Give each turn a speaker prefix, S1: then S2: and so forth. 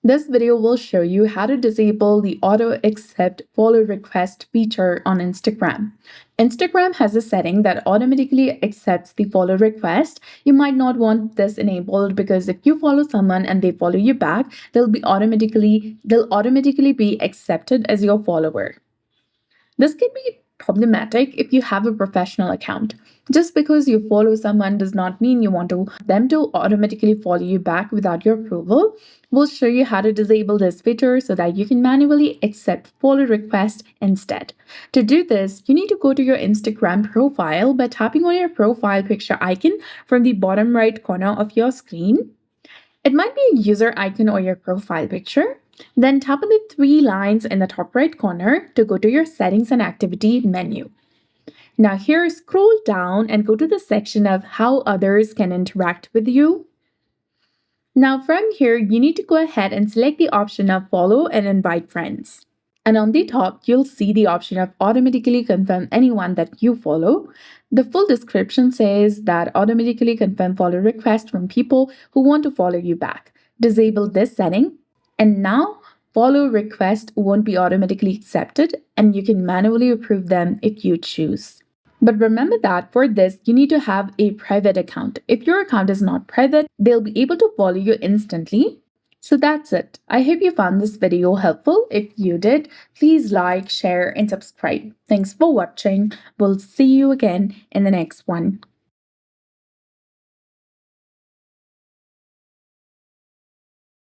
S1: This video will show you how to disable the auto accept follow request feature on Instagram. Instagram has a setting that automatically accepts the follow request. You might not want this enabled because if you follow someone and they follow you back, they'll automatically be accepted as your follower. This can be problematic if you have a professional account. Just because you follow someone does not mean you want them to automatically follow you back without your approval. We'll show you how to disable this feature so that you can manually accept follow requests instead. To do this, you need to go to your Instagram profile by tapping on your profile picture icon from the bottom right corner of your screen. It might be a user icon or your profile picture. Then tap on the three lines in the top right corner to go to your settings and activity menu. Now here, scroll down and go to the section of how others can interact with you. Now from here, you need to go ahead and select the option of follow and invite friends. And on the top, you'll see the option of automatically confirm anyone that you follow. The full description says that automatically confirm follow requests from people who want to follow you back. Disable this setting, and now follow requests won't be automatically accepted, and you can manually approve them if you choose. But remember that for this, you need to have a private account. If your account is not private, they'll be able to follow you instantly. So that's it. I hope you found this video helpful. If you did, please like, share, and subscribe. Thanks for watching. We'll see you again in the next one.